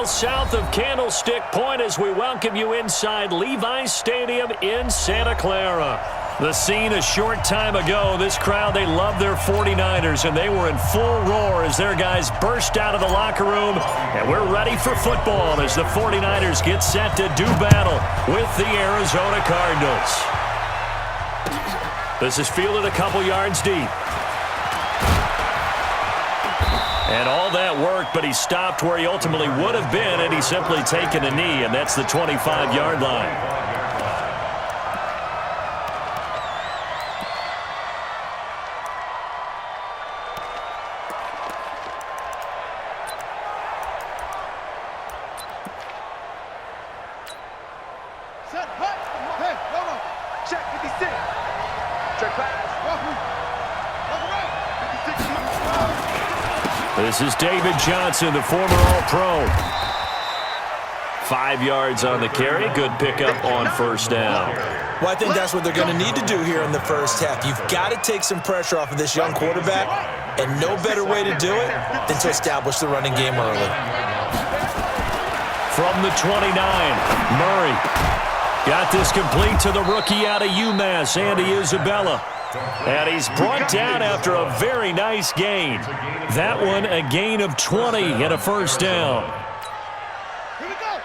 south of Candlestick Point as we welcome you inside Levi's Stadium in Santa Clara. The scene a short time ago, this crowd, they love their 49ers, and they were in full roar as their guys burst out of the locker room, and we're ready for football as the 49ers get set to do battle with the Arizona Cardinals. This is fielded a couple yards deep. And all that worked, but he stopped where he ultimately would have been, and he's simply taken a knee, and that's the 25-yard line. This is David Johnson, the former All-Pro. 5 yards on the carry. Good pickup on first down. Well, I think that's what they're going to need to do here in the first half. You've got to take some pressure off of this young quarterback, and no better way to do it than to establish the running game early. From the 29, Murray got this complete to the rookie out of UMass, Andy Isabella. And he's brought down after a very nice gain. That one a gain of 20 and a first down. Here we go.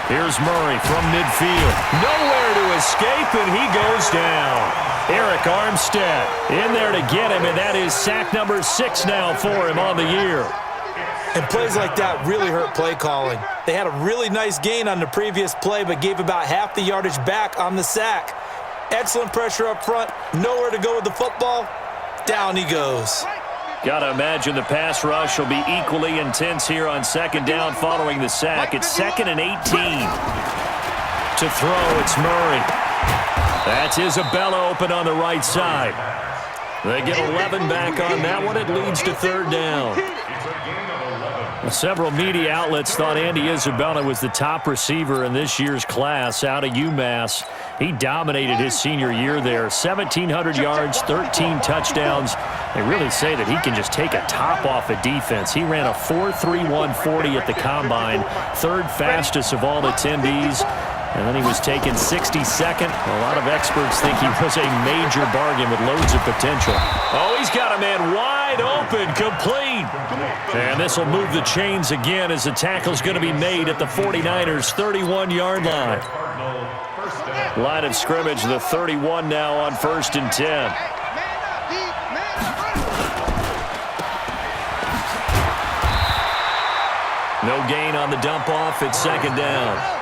Here's Murray from midfield. Nowhere to escape, and he goes down. Eric Armstead in there to get him, and that is sack number 6 now for him on the year. And plays like that really hurt play calling. They had a really nice gain on the previous play, but gave about half the yardage back on the sack. Excellent pressure up front. Nowhere to go with the football. Down he goes. Got to imagine the pass rush will be equally intense here on second down following the sack. It's 2nd and 18. To throw, it's Murray. That's Isabella open on the right side. They get 11 back on that one. It leads to third down. Several media outlets thought Andy Isabella was the top receiver in this year's class out of UMass. He dominated his senior year there. 1,700 yards, 13 touchdowns. They really say that he can just take a top off a defense. He ran a 4.31 40 at the Combine, 3rd fastest of all attendees. And then he was taken 62nd. A lot of experts think he was a major bargain with loads of potential. Oh, he's got a man wide open, complete. And this will move the chains again as the tackle's going to be made at the 49ers' 31-yard line. Line of scrimmage, the 31 now on 1st and 10. No gain on the dump off. It's 2nd down.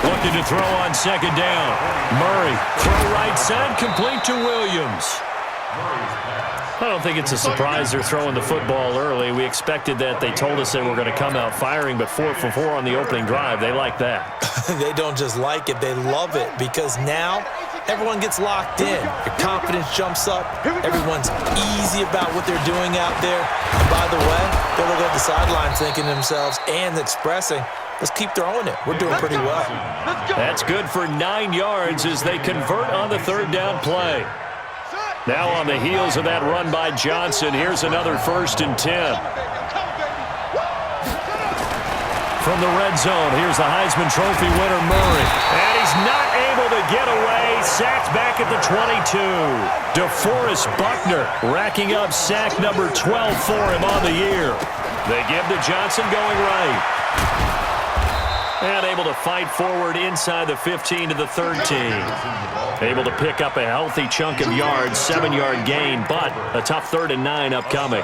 Looking to throw on 2nd down. Murray, throw right side, complete to Williams. I don't think it's a surprise they're throwing the football early. We expected that. They told us they were going to come out firing, but 4 for 4 on the opening drive. They like that. They don't just like it, they love it, because now everyone gets locked in. Your confidence jumps up. Everyone's easy about what they're doing out there. And by the way, they look at the sidelines thinking to themselves and expressing, let's keep throwing it. We're doing pretty well. That's good for 9 yards as they convert on the 3rd down play. Now on the heels of that run by Johnson, here's another 1st and 10. From the red zone, here's the Heisman Trophy winner, Murray. And he's not able to get away. Sacked back at the 22. DeForest Buckner racking up sack number 12 for him on the year. They give to Johnson going right. And able to fight forward inside the 15 to the 13. Able to pick up a healthy chunk of yards, 7-yard gain, but a tough 3rd and 9 upcoming.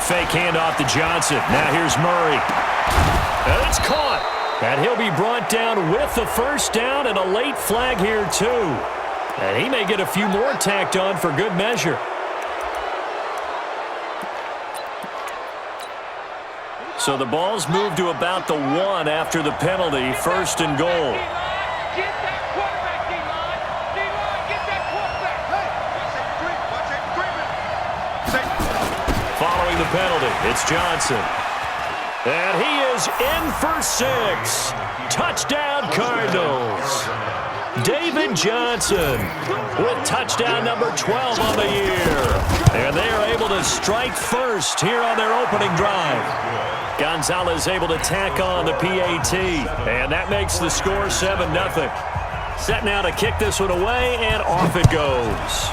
Fake handoff to Johnson. Now here's Murray. And it's caught. And he'll be brought down with the first down and a late flag here too. And he may get a few more tacked on for good measure. So the ball's moved to about the 1 after the penalty. 1st and goal. penalty. It's Johnson. And he is in for 6. Touchdown, Cardinals. David Johnson with touchdown number 12 on the year. And they are able to strike first here on their opening drive. Gonzalez able to tack on the PAT. And that makes the score 7-0. Set now to kick this one away, and off it goes.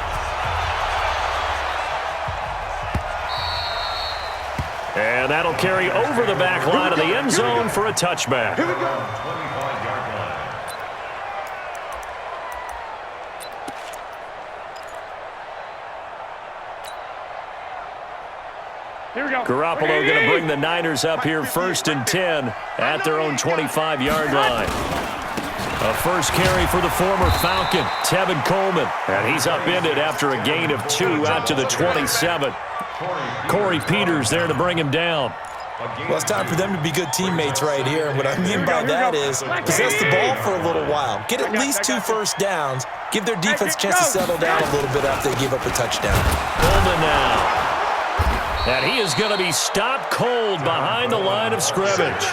And that'll carry over the back line of the end zone for a touchback. Here we go. Here we go. Garoppolo going to bring the Niners up here 1st and 10 at their own 25-yard line. A first carry for the former Falcon, Tevin Coleman. And he's upended after a gain of 2 out to the 27. Corey Peters there to bring him down. Well, it's time for them to be good teammates right here. And what I mean by that is possess the ball for a little while. Get at least 2 first downs. Give their defense a chance to settle down a little bit after they give up a touchdown. Coleman now. And he is going to be stopped cold behind the line of scrimmage.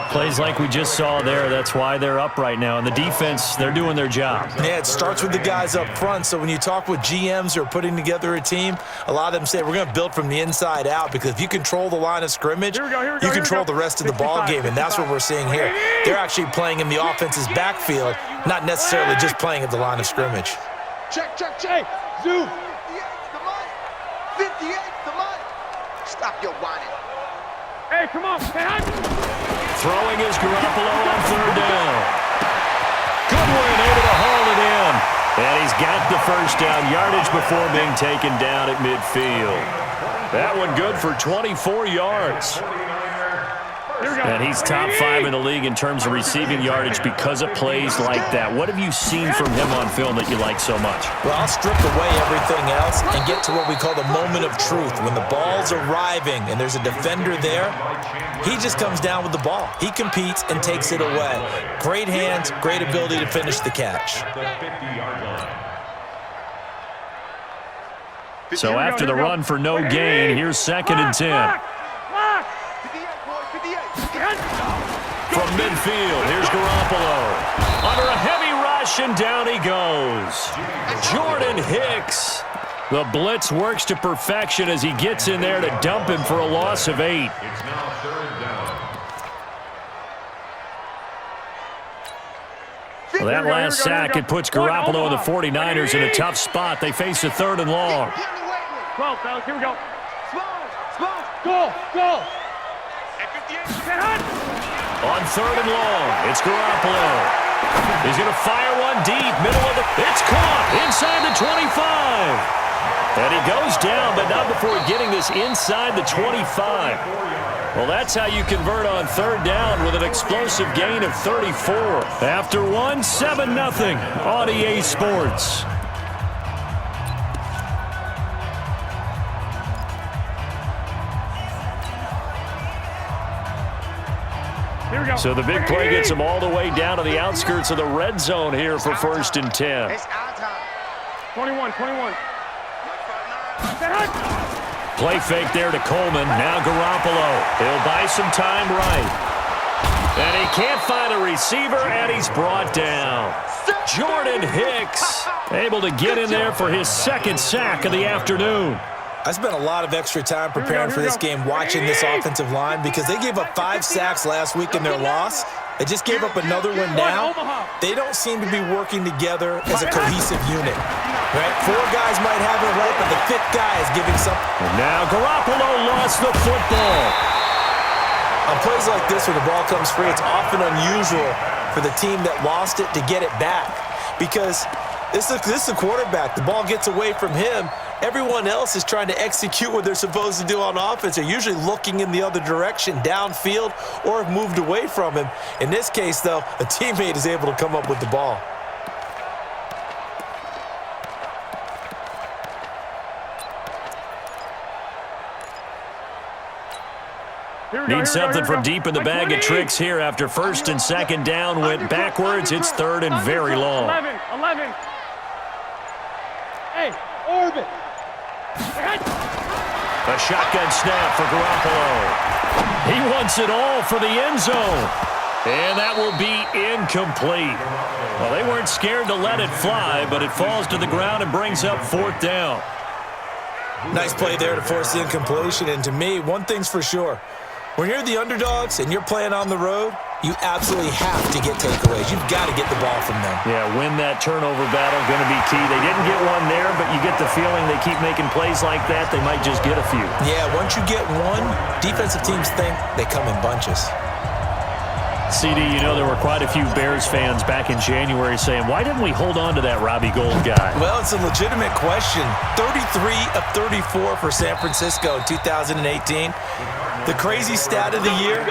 Plays like we just saw there. That's why they're up right now. And the defense, they're doing their job. Yeah, it starts with the guys up front. So when you talk with GMs who are putting together a team, a lot of them say we're going to build from the inside out, because if you control the line of scrimmage, you control the rest of the ball game. And that's what we're seeing here. They're actually playing in the offense's backfield, not necessarily just playing at the line of scrimmage. Check. Zoom. 58, the money. Stop your whining. Hey, come on. Throwing is Garoppolo on 3rd down. Goodwin able to haul it in. And he's got the first down yardage before being taken down at midfield. That one good for 24 yards. And he's top 5 in the league in terms of receiving yardage because of plays like that. What have you seen from him on film that you like so much? Well, I'll strip away everything else and get to what we call the moment of truth. When the ball's arriving and there's a defender there, he just comes down with the ball. He competes and takes it away. Great hands, great ability to finish the catch. So after the run for no gain, here's 2nd and 10. From midfield, here's Garoppolo. Under a heavy rush, and down he goes. Jordan Hicks. The blitz works to perfection as he gets in there to dump him for a loss of 8. It's now 3rd down. Well, that last sack, it puts Garoppolo and the 49ers in a tough spot. They face a 3rd and long. 12, fellas, here we go. Small. Go. On 3rd and long, it's Garoppolo. He's going to fire one deep, middle of the... It's caught inside the 25. And he goes down, but not before getting this inside the 25. Well, that's how you convert on 3rd down with an explosive gain of 34. After one, 7-0 on EA Sports. So the big play gets him all the way down to the outskirts of the red zone here for 1st and 10. It's our time. 21. Play fake there to Coleman. Now Garoppolo. He'll buy some time right. And he can't find a receiver, and he's brought down. Jordan Hicks able to get in there for his 2nd sack of the afternoon. I spent a lot of extra time preparing for this game watching this offensive line, because they gave up 5 sacks last week in their loss. They just gave up another one now. They don't seem to be working together as a cohesive unit. Right? 4 guys might have it right, but the 5th guy is giving something. And now Garoppolo lost the football. On plays like this, when the ball comes free, it's often unusual for the team that lost it to get it back, because this is the quarterback. The ball gets away from him. Everyone else is trying to execute what they're supposed to do on offense. They're usually looking in the other direction, downfield, or have moved away from him. In this case, though, a teammate is able to come up with the ball. Need something from deep in the bag of tricks here after 1st and 2nd down went backwards. It's 3rd and very long. 11. Hey, orbit. A shotgun snap for Garoppolo. He wants it all for the end zone. And that will be incomplete. Well, they weren't scared to let it fly, but it falls to the ground and brings up 4th down. Nice play there to force the incompletion. And to me, one thing's for sure. When you're the underdogs and you're playing on the road, you absolutely have to get takeaways. You've got to get the ball from them. Yeah, win that turnover battle, going to be key. They didn't get one there, but you get the feeling they keep making plays like that, they might just get a few. Yeah, once you get one, defensive teams think they come in bunches. CD, you know there were quite a few Bears fans back in January saying, why didn't we hold on to that Robbie Gould guy? Well, it's a legitimate question. 33 of 34 for San Francisco in 2018. The crazy stat of the year,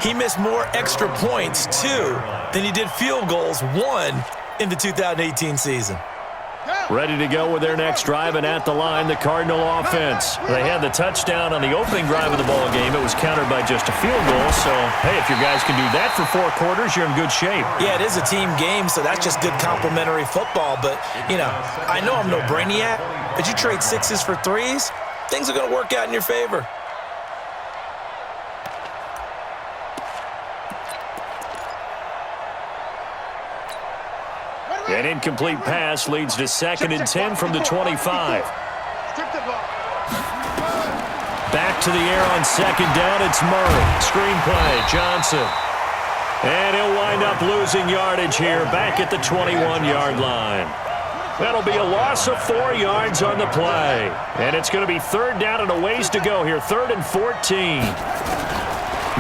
he missed more extra points, 2, than he did field goals, 1, in the 2018 season. Ready to go with their next drive, and at the line, the Cardinal offense. They had the touchdown on the opening drive of the ball game. It was countered by just a field goal, so, hey, if your guys can do that for 4 quarters, you're in good shape. Yeah, it is a team game, so that's just good complimentary football. But, you know, I know I'm no brainiac, but you trade 6s for 3s, things are going to work out in your favor. An incomplete pass leads to 2nd and 10 from the 25. Back to the air on 2nd down. It's Murray. Screen play. Johnson. And he'll wind up losing yardage here back at the 21-yard line. That'll be a loss of 4 yards on the play. And it's going to be 3rd down and a ways to go here. 3rd and 14.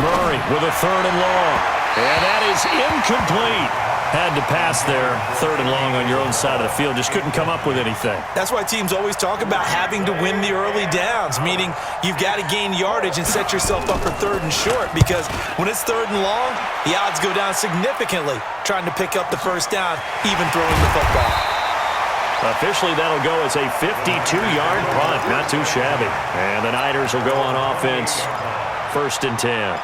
Murray with a 3rd and long. And that is incomplete. Had to pass there, 3rd and long on your own side of the field. Just couldn't come up with anything. That's why teams always talk about having to win the early downs, meaning you've got to gain yardage and set yourself up for 3rd and short, because when it's 3rd and long, the odds go down significantly trying to pick up the 1st down, even throwing the football. Officially, that'll go as a 52-yard punt. Not too shabby. And the Niners will go on offense, 1st and 10.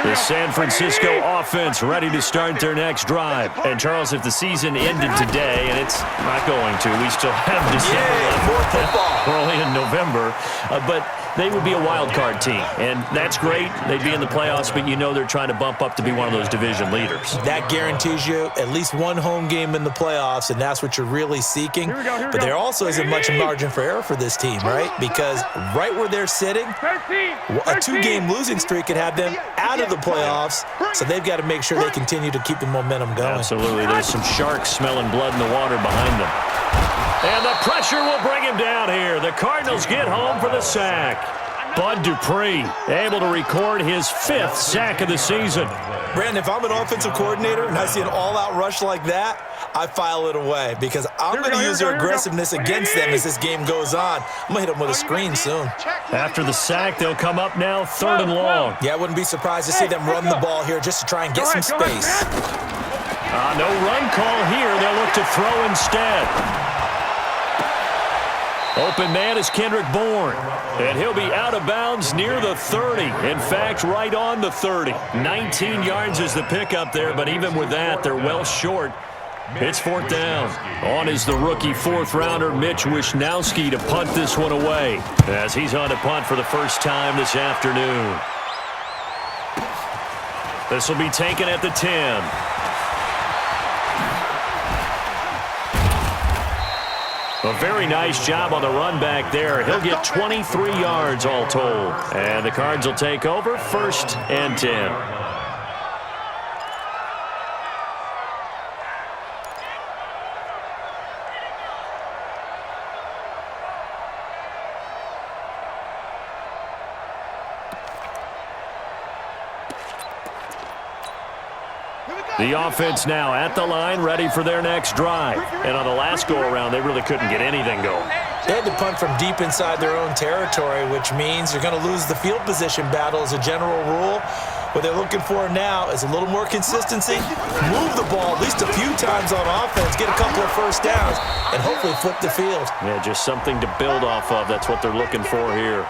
The San Francisco offense ready to start their next drive. And, Charles, if the season ended today, and it's not going to, we still have December left. More football. We're only in November. But they would be a wild card team. And that's great. They'd be in the playoffs, but you know they're trying to bump up to be one of those division leaders. That guarantees you at least one home game in the playoffs, and that's what you're really seeking. But there also isn't much margin for error for this team, right? Because right where they're sitting, a 2-game losing streak could have them out of the playoffs, so they've got to make sure they continue to keep the momentum going. Absolutely. There's some sharks smelling blood in the water behind them. And the pressure will bring him down here. The Cardinals get home for the sack. Bud Dupree able to record his 5th sack of the season. Brandon, if I'm an offensive coordinator and I see an all-out rush like that, I file it away because I'm going to use their aggressiveness against them as this game goes on. I'm going to hit them with a screen soon. After the sack, they'll come up now 3rd and long. Yeah, I wouldn't be surprised to see them run the ball here just to try and get some space. No run call here. They'll look to throw instead. Open man is Kendrick Bourne, and he'll be out of bounds near the 30. In fact, right on the 30. 19 yards is the pickup there, but even with that, they're well short. It's 4th down. On is the rookie 4th-rounder Mitch Wishnowsky to punt this one away, as he's on to punt for the first time this afternoon. This will be taken at the 10. A very nice job on the run back there. He'll get 23 yards all told. And the Cards will take over 1st and 10. The offense now at the line, ready for their next drive. And on the last go-around, they really couldn't get anything going. They had to punt from deep inside their own territory, which means you're going to lose the field position battle as a general rule. What they're looking for now is a little more consistency, move the ball at least a few times on offense, get a couple of 1st downs, and hopefully flip the field. Yeah, just something to build off of. That's what they're looking for here.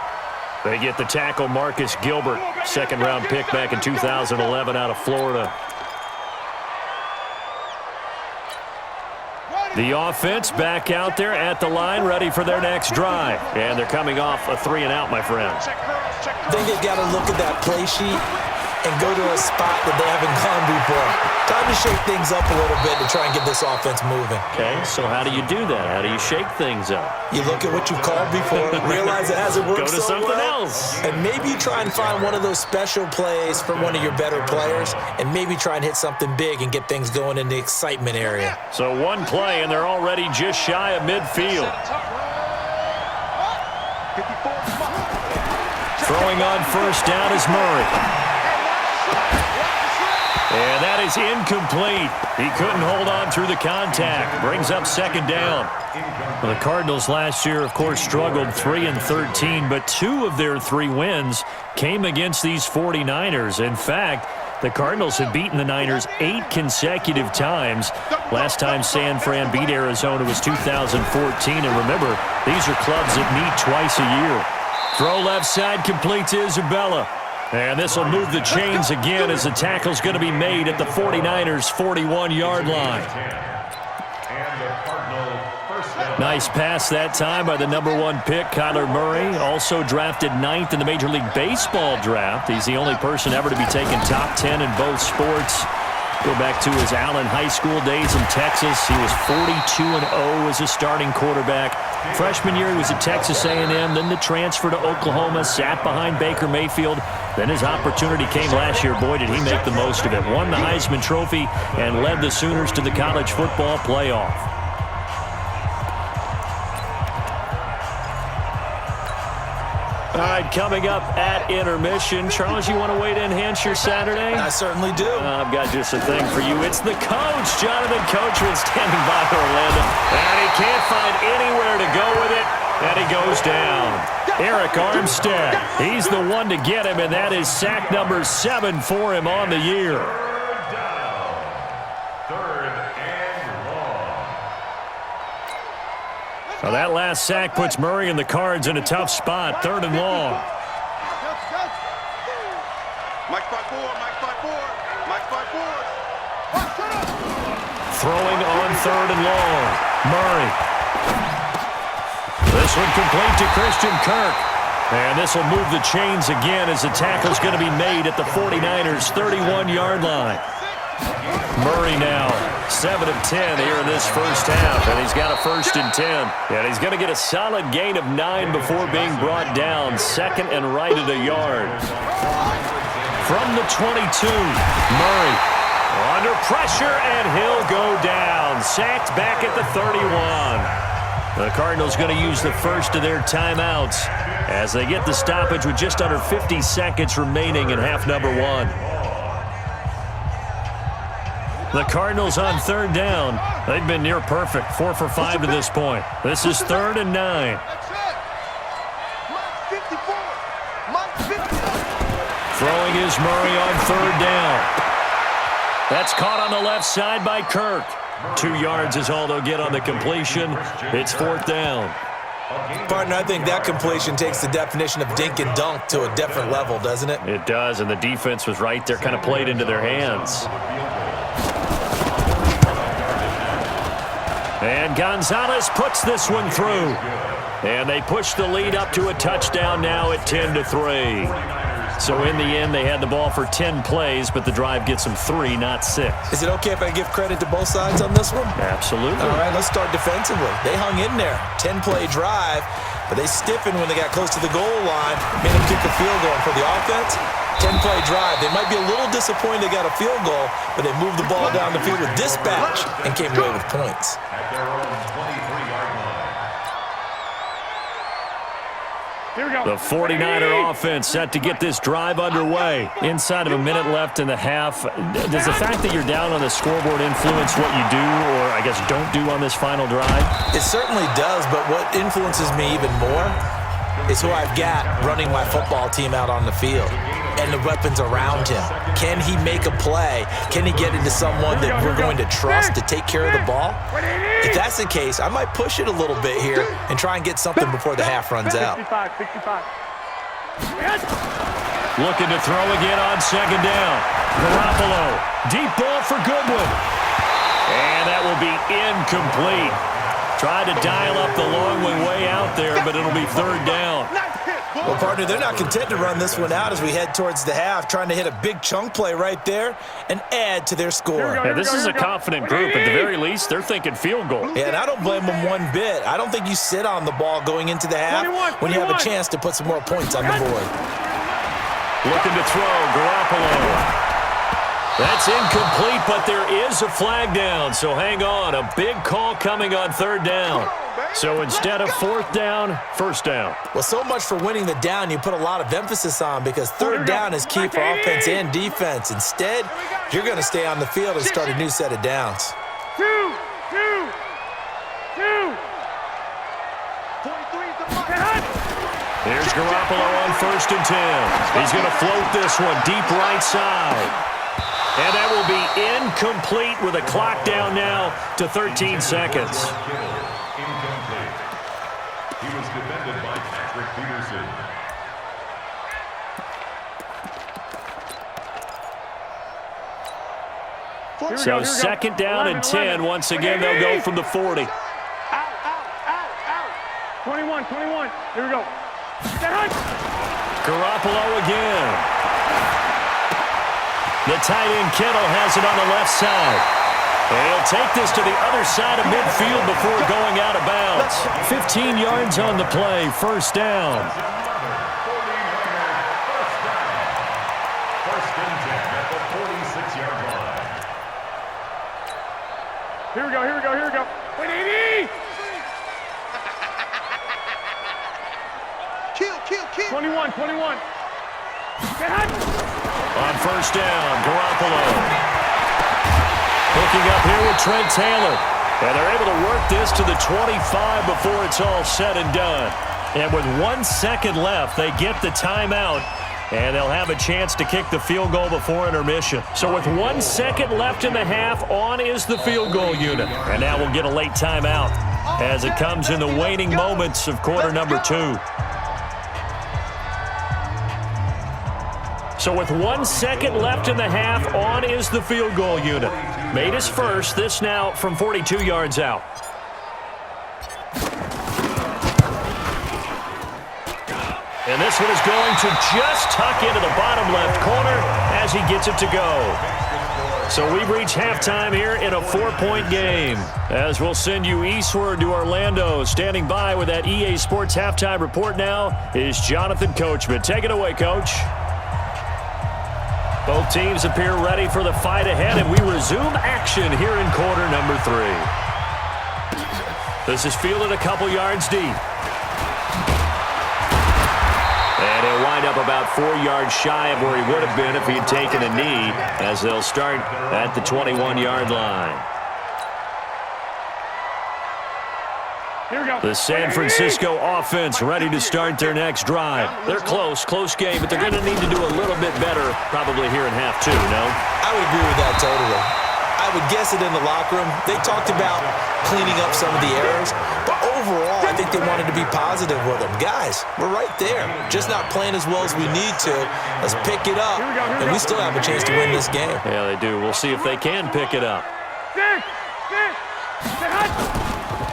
They get the tackle, Marcus Gilbert, 2nd-round pick back in 2011 out of Florida. The offense back out there at the line, ready for their next drive. And they're coming off a 3-and-out, my friend. I think they've got to look at that play sheet and go to a spot that they haven't gone before. Time to shake things up a little bit to try and get this offense moving. Okay, so how do you do that? How do you shake things up? You look at what you've called before, realize it hasn't worked Go to so something well, else. and maybe you try and find one of those special plays from one of your better players, and maybe try and hit something big and get things going in the excitement area. So one play, and they're already just shy of midfield. Throwing on first down is Murray. And that is incomplete. He couldn't hold on through the contact. Brings up second down. Well, the Cardinals last year, of course, struggled 3-13, but 2 of their 3 wins came against these 49ers. In fact, the Cardinals have beaten the Niners 8 consecutive times. Last time San Fran beat Arizona was 2014. And remember, these are clubs that meet twice a year. Throw left side, complete to Isabella. And this will move the chains again as the tackle's going to be made at the 49ers' 41-yard line. Nice pass that time by the number 1 pick, Kyler Murray. Also drafted 9th in the Major League Baseball draft. He's the only person ever to be taken top 10 in both sports. Go back to his Allen High School days in Texas. He was 42-0 as a starting quarterback. Freshman year, he was at Texas A&M. Then the transfer to Oklahoma, sat behind Baker Mayfield. Then his opportunity came last year. Boy, did he make the most of it. Won the Heisman Trophy and led the Sooners to the college football playoff. All right, coming up at intermission. Charles, you want to wait to enhance your Saturday? I certainly do. I've got just a thing for you. It's the coach, Jonathan Coachman, standing by Orlando. And he can't find anywhere to go with it, and he goes down. Eric Armstead, he's the one to get him, and that is sack number 7 for him on the year. Well, that last sack puts Murray and the Cards in a tough spot, 3rd and long. Throwing on 3rd and long. Murray. This one complete to Christian Kirk. And this will move the chains again as the tackle's going to be made at the 49ers' 31-yard line. Murray now 7 of 10 here in this first half, and he's got a 1st and 10. And he's going to get a solid gain of 9 before being brought down. 2nd and right at a yard. From the 22, Murray under pressure, and he'll go down. Sacked back at the 31. The Cardinals going to use the first of their timeouts as they get the stoppage with just under 50 seconds remaining in half number 1. The Cardinals on 3rd down. They've been near perfect, 4 for 5 to this point. This is 3rd and 9. Throwing is Murray on 3rd down. That's caught on the left side by Kirk. 2 yards is all they'll get on the completion. It's 4th down. Partner, I think that completion takes the definition of dink and dunk to a different level, doesn't it? It does, and the defense was right there, kind of played into their hands. And Gonzalez puts this one through. And they push the lead up to a touchdown now at 10-3. So in the end, they had the ball for 10 plays, but the drive gets them 3, not 6. Is it okay if I give credit to both sides on this one? Absolutely. All right, let's start defensively. They hung in there. 10-play drive, but they stiffened when they got close to the goal line, made them kick a field goal. And for the offense, 10-play drive. They might be a little disappointed they got a field goal, but they moved the ball down the field with dispatch and came away with points. At their own 23-yard line. Here we go. The 49er offense set to get this drive underway. Inside of a minute left in the half. Does the fact that you're down on the scoreboard influence what you do, or I guess don't do on this final drive? It certainly does, but what influences me even more is who I've got running my football team out on the field and the weapons around him. Can he make a play? Can he get into someone that we're going to trust to take care of the ball? If that's the case, I might push it a little bit here and try and get something before the half runs out. 65. Looking to throw again on 2nd down. Garoppolo, deep ball for Goodwin. And that will be incomplete. Tried to dial up the long one way out there, but it'll be third down. Well, partner, they're not content to run this one out as we head towards the half, trying to hit a big chunk play right there and add to their score. Yeah, this is a confident group. At the very least, they're thinking field goal. Yeah, and I don't blame them one bit. I don't think you sit on the ball going into the half when you have a chance to put some more points on the board. Looking to throw, Garoppolo. That's incomplete, but there is a flag down, so hang on. A big call coming on third down. So instead of fourth down, first down. Well, so much for winning the down you put a lot of emphasis on because third down is key for offense and defense. Instead, you're going to stay on the field and start a new set of downs. Two. Here's Garoppolo on 1st and 10. He's going to float this one deep right side. And that will be incomplete with a clock down now to 13 seconds. Incomplete. He was defended by Patrick Peterson. So second down and 10. Once again, they'll go from the 40. Out. 21. Here we go. Garoppolo again. The tight end Kittle has it on the left side. And he'll take this to the other side of midfield before going out of bounds. 15 yards on the play, first down. First and 10 at the 46-yard line. Here we go. Wait, 80! Kill. 21. On first down, Garoppolo. Hooking up here with Trent Taylor. And they're able to work this to the 25 before it's all said and done. And with 1 second left, they get the timeout. And they'll have a chance to kick the field goal before intermission. So with 1 second left in the half, on is the field goal unit. And now we'll get a late timeout as it comes in the waning moments of quarter number 2. So with 1 second left in the half, on is the field goal unit. Made his first, this now from 42 yards out. And this one is going to just tuck into the bottom left corner as he gets it to go. So we've reached halftime here in a 4-point game. As we'll send you eastward to Orlando. Standing by with that EA Sports halftime report now is Jonathan Coachman. Take it away, Coach. Both teams appear ready for the fight ahead, and we resume action here in quarter number 3. This is fielded a couple yards deep. And he'll wind up about 4 yards shy of where he would have been if he had taken a knee, as they'll start at the 21-yard line. Here we go. The San Francisco offense ready to start their next drive. They're close game, but they're going to need to do a little bit better probably here in half 2, no? I would agree with that totally. I would guess it in the locker room. They talked about cleaning up some of the errors, but overall, I think they wanted to be positive with them. Guys, we're right there. Just not playing as well as we need to. Let's pick it up, and we still have a chance to win this game. Yeah, they do. We'll see if they can pick it up.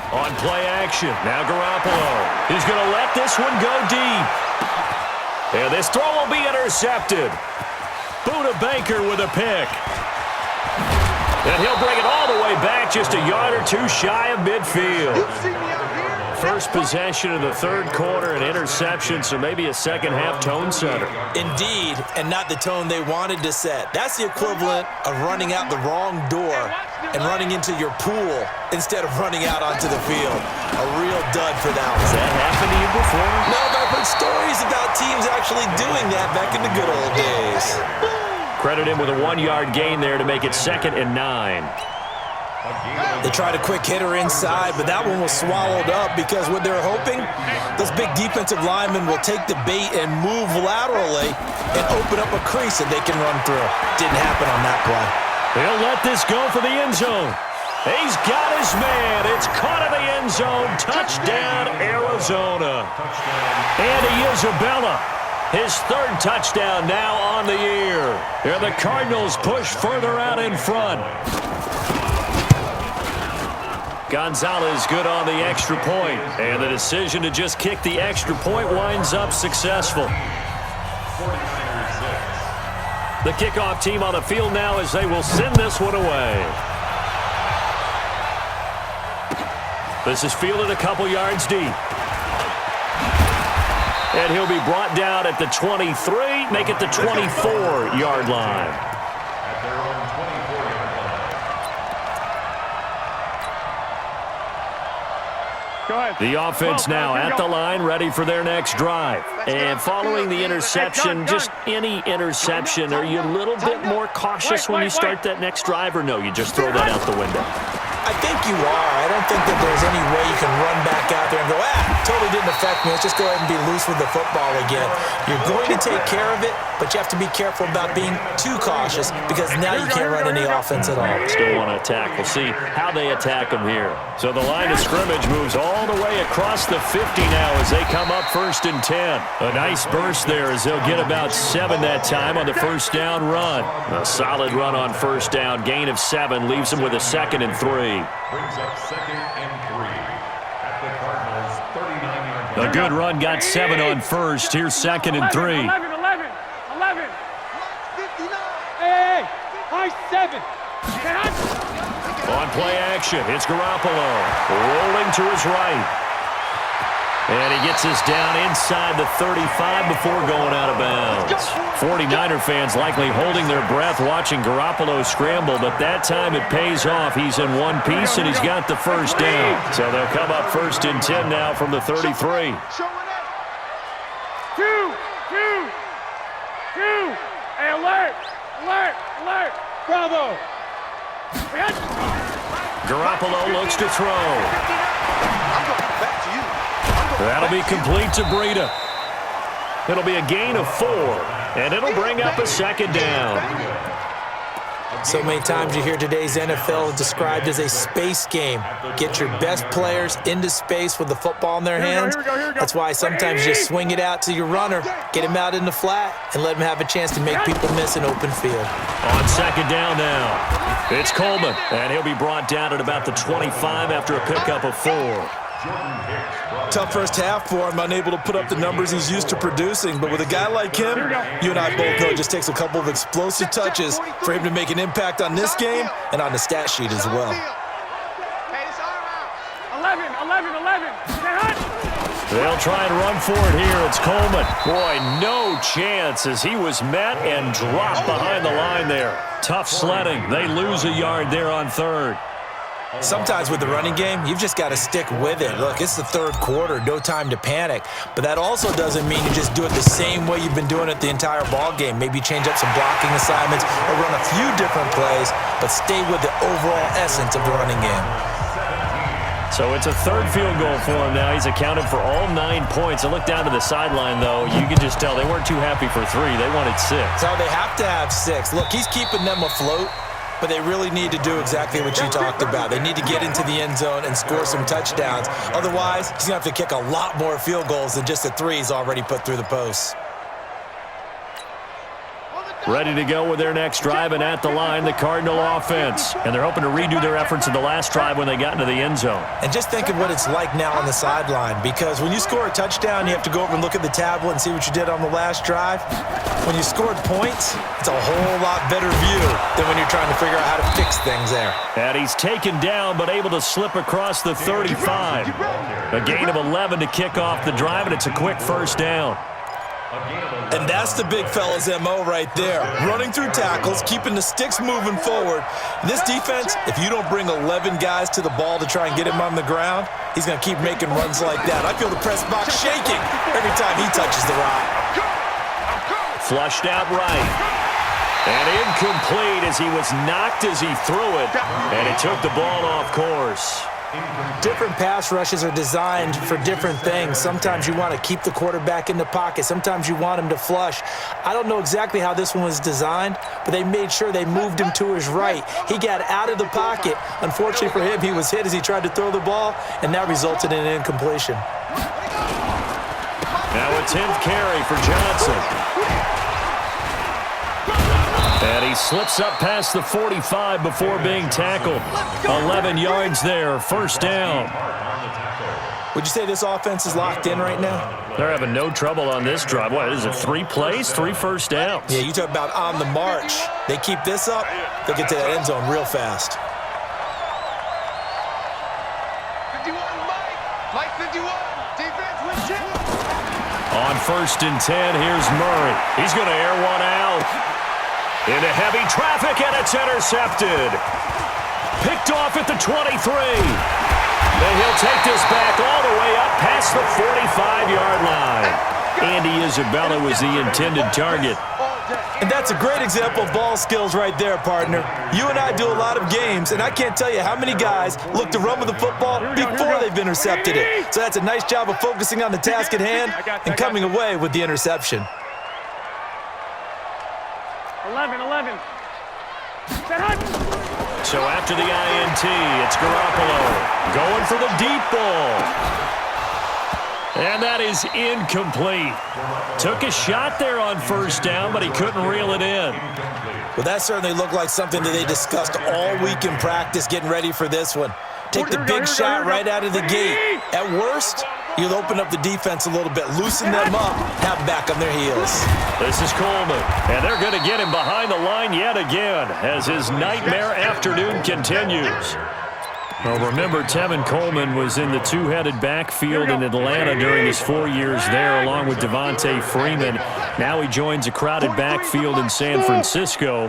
On play action, now Garoppolo. He's going to let this one go deep. And this throw will be intercepted. Buda Baker with a pick. And he'll bring it all the way back just a yard or two shy of midfield. First possession of the third quarter, an interception, so maybe a second-half tone setter. Indeed, and not the tone they wanted to set. That's the equivalent of running out the wrong door and running into your pool instead of running out onto the field. A real dud for that one. Has that happened to you before? No, but I've heard stories about teams actually doing that back in the good old days. Credit him with a 1-yard gain there to make it 2nd and 9. They tried a quick hitter inside, but that one was swallowed up because what they're hoping, those big defensive linemen will take the bait and move laterally and open up a crease that they can run through. Didn't happen on that play. He'll let this go for the end zone. He's got his man. It's caught in the end zone. Touchdown, Arizona. Andy Isabella, his 3rd touchdown now on the year. And the Cardinals push further out in front. Gonzalez good on the extra point. And the decision to just kick the extra point winds up successful. The kickoff team on the field now as they will send this one away. This is fielded a couple yards deep. And he'll be brought down at the 23, make it the 24-yard line. At their own 24-yard line. Go ahead. The offense now at the line, ready for their next drive. And following the interception, just any interception, are you a little bit more cautious when you start that next drive, or no, you just throw that out the window? I think you are. I don't think that there's any way you can run back out there and go, totally didn't affect me. Let's just go ahead and be loose with the football again. You're going to take care of it, but you have to be careful about being too cautious because now you can't run any offense at all. Still want to attack. We'll see how they attack them here. So the line of scrimmage moves all the way across the 50 now as they come up 1st and 10. A nice burst there as they'll get about 7 that time on the first down run. A solid run on first down. Gain of 7 leaves them with a 2nd and 3. Brings up 2nd and 3 at the Cardinals' 39-yard line. A good run got 7 on first. Here's 2nd and 3. 11. Hey, high 7. On play action, it's Garoppolo rolling to his right. And he gets us down inside the 35 before going out of bounds. 49er fans likely holding their breath watching Garoppolo scramble, but that time it pays off. He's in one piece, and he's got the first down. So they'll come up 1st and 10 now from the 33. Two. Hey, alert. Bravo. Garoppolo looks to throw. That'll be complete to Breida. It'll be a gain of 4, and it'll bring up a 2nd down. So many times you hear today's NFL described as a space game. Get your best players into space with the football in their hands. That's why sometimes you just swing it out to your runner, get him out in the flat, and let him have a chance to make people miss an open field. On 2nd down now, it's Coleman, and he'll be brought down at about the 25 after a pickup of 4. Tough first half for him, unable to put up the numbers he's used to producing. But with a guy like him, you and I both know it just takes a couple of explosive touches for him to make an impact on this game and on the stat sheet as well. 11. They'll try and run for it here. It's Coleman. Boy, no chance as he was met and dropped behind the line there. Tough sledding. They lose a yard there on 3rd. Sometimes with the running game, you've just got to stick with it. Look, it's the 3rd quarter, no time to panic. But that also doesn't mean you just do it the same way you've been doing it the entire ball game. Maybe change up some blocking assignments or run a few different plays, but stay with the overall essence of the running game. So it's a 3rd field goal for him now. He's accounted for all 9 points. I look down to the sideline, though. You can just tell they weren't too happy for 3. They wanted 6. So they have to have 6. Look, he's keeping them afloat. But they really need to do exactly what you talked about. They need to get into the end zone and score some touchdowns. Otherwise, he's going to have to kick a lot more field goals than just the 3 he's already put through the posts. Ready to go with their next drive, and at the line, the Cardinal offense. And they're hoping to redo their efforts in the last drive when they got into the end zone. And just think of what it's like now on the sideline, because when you score a touchdown, you have to go over and look at the tablet and see what you did on the last drive. When you scored points, it's a whole lot better view than when you're trying to figure out how to fix things there. And he's taken down, but able to slip across the 35. A gain of 11 to kick off the drive, and it's a quick first down. And that's the big fella's MO right there. Running through tackles, keeping the sticks moving forward. This defense, if you don't bring 11 guys to the ball to try and get him on the ground, he's going to keep making runs like that. I feel the press box shaking every time he touches the rock. Flushed out right. And incomplete as he was knocked as he threw it. And it took the ball off course. Different pass rushes are designed for different things. Sometimes you want to keep the quarterback in the pocket. Sometimes you want him to flush. I don't know exactly how this one was designed, but they made sure they moved him to his right. He got out of the pocket. Unfortunately for him, he was hit as he tried to throw the ball, and that resulted in an incompletion. Now a 10th carry for Johnson. And he slips up past the 45 before being tackled. 11 yards there, first down. Would you say this offense is locked in right now? They're having no trouble on this drive. What is it, 3 plays, 3 first downs? Yeah, you talk about on the march. They keep this up, they'll get to that end zone real fast. 51, Mike 51, defense with 2. On 1st and 10, here's Murray. He's going to air one out. Into heavy traffic, and it's intercepted. Picked off at the 23. And he'll take this back all the way up past the 45-yard line. Andy Isabella was the intended target. And that's a great example of ball skills right there, partner. You and I do a lot of games, and I can't tell you how many guys look to run with the football before they've intercepted it. So that's a nice job of focusing on the task at hand and coming away with the interception. 11. So after the INT, it's Garoppolo going for the deep ball. And that is incomplete. Took a shot there on 1st down, but he couldn't reel it in. Well, that certainly looked like something that they discussed all week in practice getting ready for this one. Take the big shot right out of the gate. At worst, you'll open up the defense a little bit, loosen them up, have them back on their heels. This is Coleman, and they're going to get him behind the line yet again as his nightmare afternoon continues. Well, remember, Tevin Coleman was in the two-headed backfield in Atlanta during his 4 years there, along with Devontae Freeman. Now he joins a crowded backfield in San Francisco.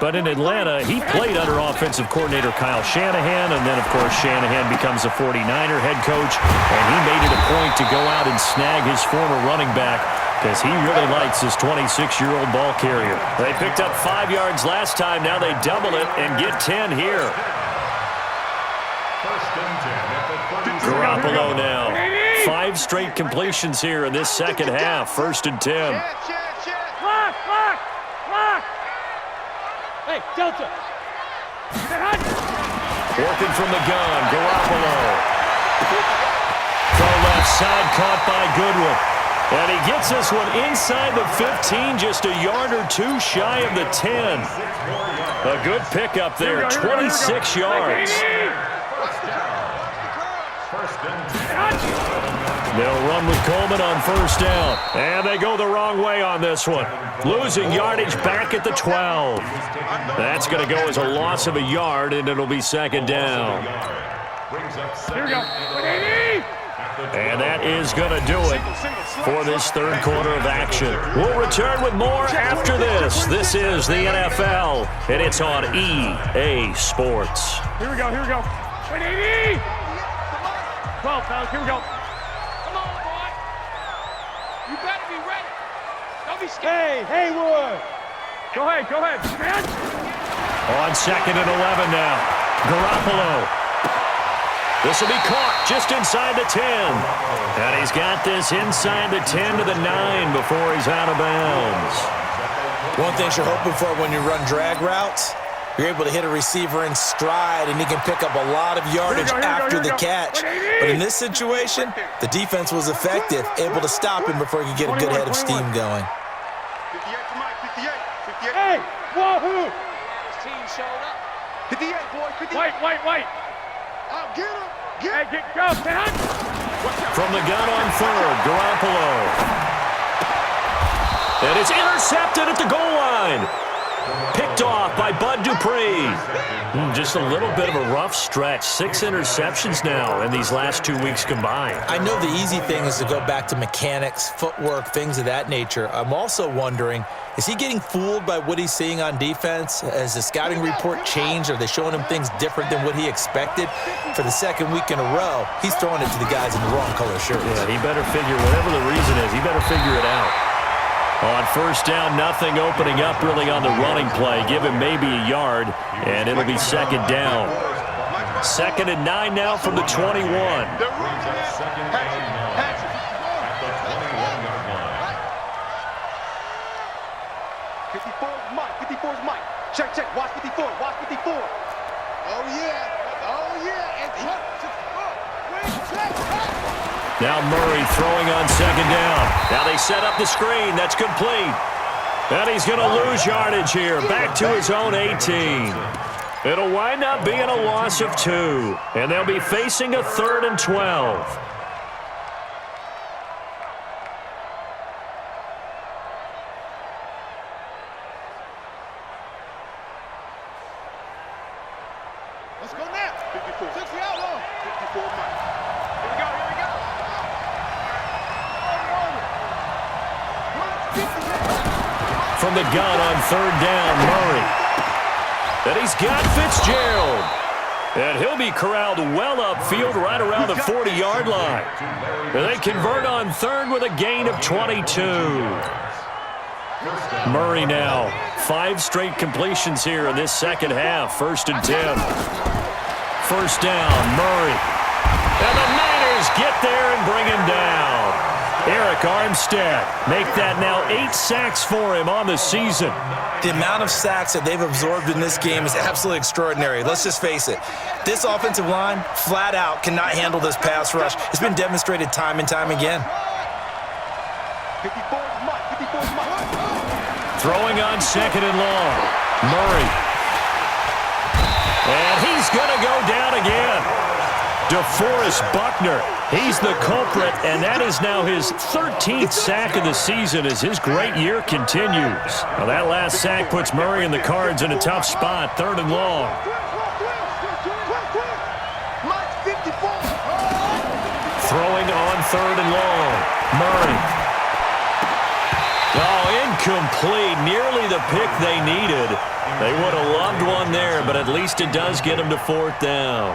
But in Atlanta, he played under offensive coordinator Kyle Shanahan, and then, of course, Shanahan becomes a 49er head coach, and he made it a point to go out and snag his former running back because he really likes his 26-year-old ball carrier. They picked up 5 yards last time. Now they double it and get 10 here. Garoppolo now. 5 straight completions here in this second half. 1st and 10. Lock. Hey, Delta. Working from the gun, Garoppolo. Throw left side, caught by Goodwin. And he gets this one inside the 15, just a yard or 2 shy of the 10. A good pickup there, 26 yards. They'll run with Coleman on 1st down. And they go the wrong way on this one. Losing yardage back at the 12. That's going to go as a loss of a yard, and it'll be 2nd down. Here we go. And that is going to do it for this 3rd quarter of action. We'll return with more after this. This is the NFL, and it's on EA Sports. Here we go. 12, fellas, here we go. Come on, boy. You better be ready. Don't be scared. Hey, Haywood. Go ahead. Man. On 2nd and 11 now. Garoppolo. This will be caught just inside the 10. And he's got this inside the 10 to the 9 before he's out of bounds. One thing you're hoping for when you run drag routes, you're able to hit a receiver in stride, and he can pick up a lot of yardage after the catch. But in this situation, the defense was effective, able to stop him before he could get a good head of steam going. 58 to Mike, 58. Hey, wahoo! This team showed up. 58, boy, 58. White. Oh, get him. Hey, go, man. From the gun on 3rd, Garoppolo. And it's intercepted at the goal line. Picked off by Bud Dupree. Just a little bit of a rough stretch. 6 interceptions now in these last 2 weeks combined. I know the easy thing is to go back to mechanics, footwork, things of that nature. I'm also wondering, is he getting fooled by what he's seeing on defense? Has the scouting report changed? Are they showing him things different than what he expected? For the 2nd week in a row, he's throwing it to the guys in the wrong color shirts. Yeah, he better figure, whatever the reason is, he better figure it out. On 1st down, nothing opening up really on the running play. Give him maybe a yard, and it'll be 2nd down. 2nd and 9 now from the 21. Mike. Check. Watch 54. Oh, yeah. And now Murray throwing on 2nd down. Now they set up the screen. That's complete. And he's going to lose yardage here. Back to his own 18. It'll wind up being a loss of 2. And they'll be facing a 3rd and 12. Let's go now. 54. 60 out long. 54 Mike. Here we go. Here we go. From the gun on 3rd down, Murray. And he's got Fitzgerald. And he'll be corralled well upfield right around the 40-yard line. And they convert on 3rd with a gain of 22. Murray now. 5 straight completions here in this second half. 1st and 10. 1st down, Murray. And the Niners get there and bring him down. Eric Armstead make that now 8 sacks for him on the season. The amount of sacks that they've absorbed in this game is absolutely extraordinary. Let's just face it. This offensive line, flat out, cannot handle this pass rush. It's been demonstrated time and time again. 54 Mike. 54 Mike. Throwing on 2nd and long. Murray. And he's going to go down again. DeForest Buckner, he's the culprit, and that is now his 13th sack of the season as his great year continues. Now that last sack puts Murray and the Cards in a tough spot, 3rd and long. Throwing on 3rd and long. Murray. Oh, incomplete. Nearly the pick they needed. They would have loved one there, but at least it does get them to 4th down.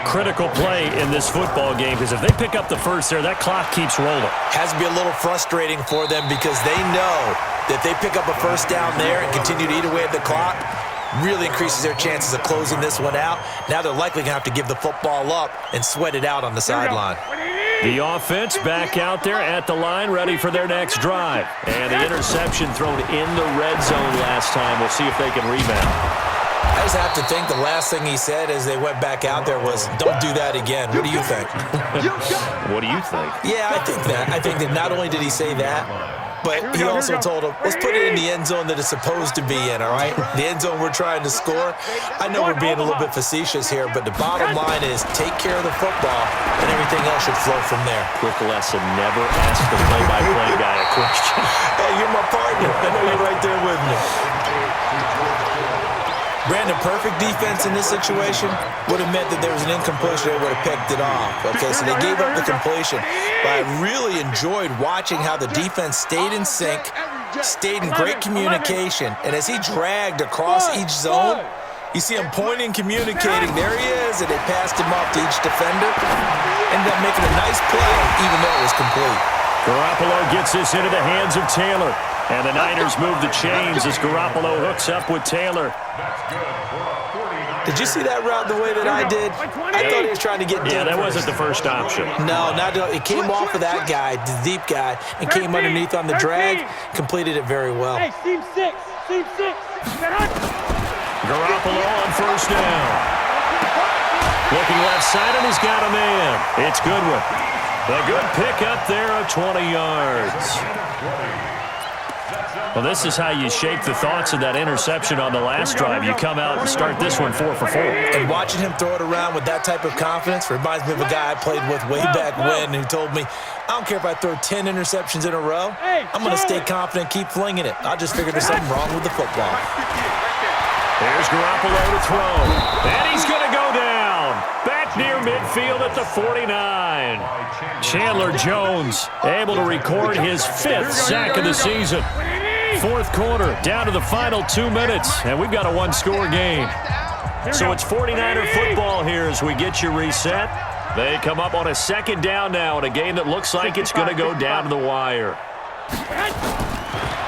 Critical play in this football game because if they pick up the first there, that clock keeps rolling. Has to be a little frustrating for them because they know that they pick up a 1st down there and continue to eat away at the clock, really increases their chances of closing this one out. Now they're likely going to have to give the football up and sweat it out on the sideline. The offense back out there at the line, ready for their next drive. And the interception thrown in the red zone last time. We'll see if they can rebound. I just have to think the last thing he said as they went back out there was, don't do that again. What do you think? What do you think? Yeah, I think that. I think that not only did he say that, but he also told him, let's put it in the end zone that it's supposed to be in, all right? The end zone we're trying to score. I know we're being a little bit facetious here, but the bottom line is take care of the football, and everything else should flow from there. Quick lesson, never ask the play-by-play guy a question. Hey, you're my partner. I know you're right there with me. Brandon, perfect defense in this situation would have meant that there was an incompletion. They would have picked it off. Okay, so they gave up the completion. But I really enjoyed watching how the defense stayed in sync, stayed in great communication. And as he dragged across each zone, you see him pointing, communicating. There he is, and they passed him off to each defender. Ended up making a nice play, even though it was complete. Garoppolo gets this into the hands of Taylor. And the Niners move the chains as Garoppolo hooks up with Taylor. Did you see that route the way that I did? I thought he was trying to get deep. Yeah, that wasn't the first option. No, it came off of that guy, the deep guy, and came underneath on the drag, completed it very well. Hey, team 6. Team 6. Garoppolo on 1st down. Looking left side, and he's got a man. It's Goodwin. A good pick up there of 20 yards. Well, this is how you shape the thoughts of that interception on the last drive. You come out and start this one 4 for 4. And watching him throw it around with that type of confidence reminds me of a guy I played with way back when who told me, I don't care if I throw 10 interceptions in a row. I'm going to stay confident, keep flinging it. I just figured there's something wrong with the football. There's Garoppolo to throw. And he's going to go down. Back near midfield at the 49. Chandler Jones able to record his 5th sack of the season. 4th quarter, down to the final 2 minutes, and we've got a 1-score game. So it's 49er football here as we get you reset. They come up on a 2nd down now in a game that looks like it's going to go down to the wire.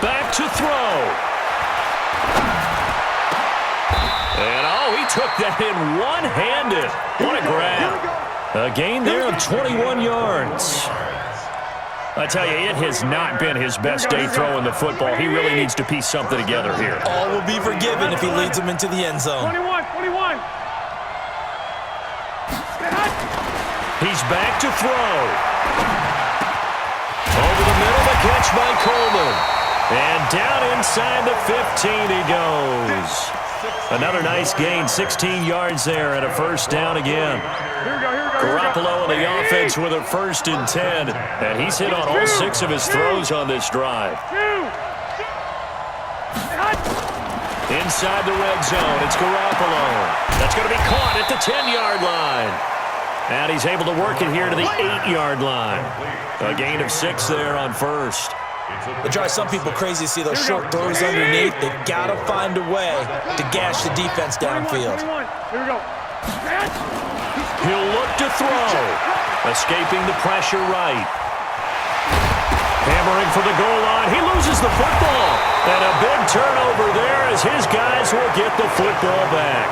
Back to throw. And, he took that in one-handed. What a grab. A gain there of 21 yards. I tell you, it has not been his best day throwing the football. He really needs to piece something together here. All will be forgiven if he leads them into the end zone. 21. He's back to throw. Over the middle, the catch by Coleman. And down inside the 15 he goes. Another nice gain, 16 yards there and a first down again. Garoppolo on the offense with a 1st and 10. And he's hit on all 6 of his throws on this drive. Inside the red zone, it's Garoppolo. That's going to be caught at the 10-yard line. And he's able to work it here to the 8-yard line. A gain of 6 there on first. It drives some people crazy to see those short throws underneath. They've got to find a way to gash the defense downfield. Here we go. He'll look to throw. Escaping the pressure right. Hammering for the goal line. He loses the football. And a big turnover there as his guys will get the football back.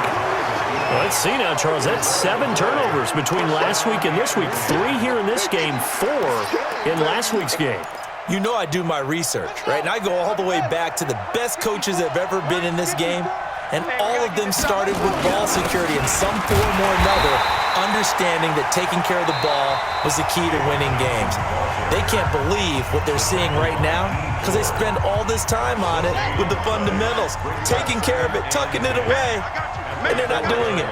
Let's see now, Charles. That's 7 turnovers between last week and this week. 3 here in this game, 4 in last week's game. You know I do my research, right? And I go all the way back to the best coaches that have ever been in this game. And all of them started with ball security in some form or another, understanding that taking care of the ball was the key to winning games. They can't believe what they're seeing right now because they spend all this time on it with the fundamentals, taking care of it, tucking it away, and they're not doing it.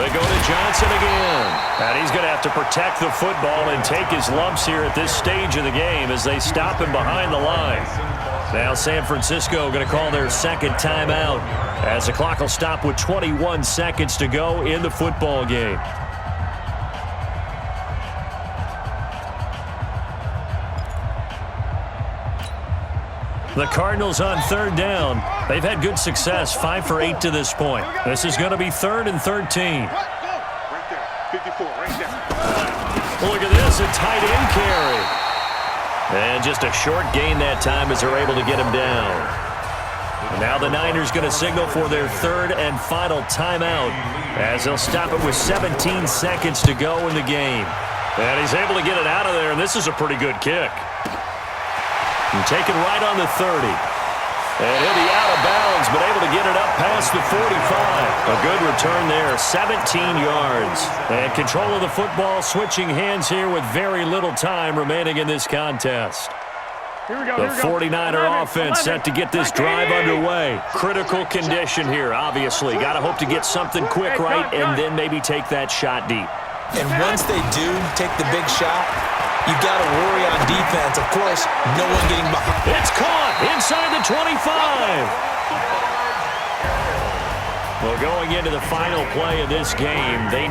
They go to Johnson again. And he's going to have to protect the football and take his lumps here at this stage of the game as they stop him behind the line. Now San Francisco going to call their 2nd timeout as the clock will stop with 21 seconds to go in the football game. The Cardinals on 3rd down. They've had good success, 5 for 8 to this point. This is going to be 3rd and 13. Right there. 54, right there. Look at this, a tight end carry. And just a short gain that time as they're able to get him down. Now the Niners going to signal for their 3rd and final timeout as they'll stop it with 17 seconds to go in the game. And he's able to get it out of there, and this is a pretty good kick. And taken right on the 30. And he'll be out of bounds, but able to get it up past the 45. A good return there, 17 yards. And control of the football, switching hands here with very little time remaining in this contest. Here we go. The 49er offense set to get this drive underway. Critical condition here, obviously. Got to hope to get something quick right and then maybe take that shot deep. And once they do take the big shot, you've got to worry on defense. Of course, no one getting behind. It's caught inside the 25. Well, going into the final play of this game, they